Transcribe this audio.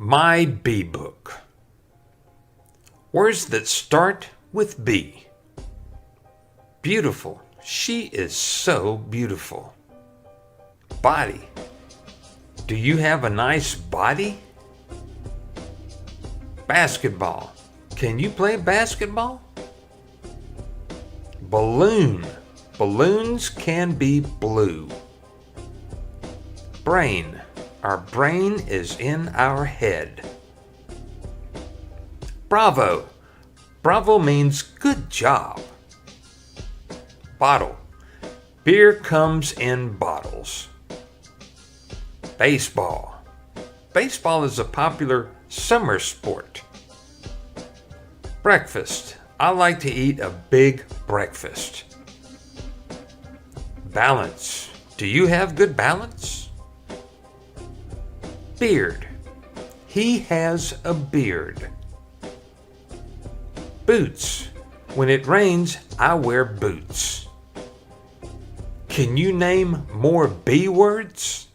My bee book. Words that start with B. Beautiful. She is so beautiful. Body. Do you have a nice body? Basketball. Can you play basketball? Balloon. Balloons can be blue. Brain. Our brain is in our head. Bravo. Bravo means good job. Bottle. Beer comes in bottles. Baseball. Baseball is a popular summer sport. Breakfast. I like to eat a big breakfast. Balance. Do you have good balance? Beard. He has a beard. Boots. When it rains, I wear boots. Can you name more B words?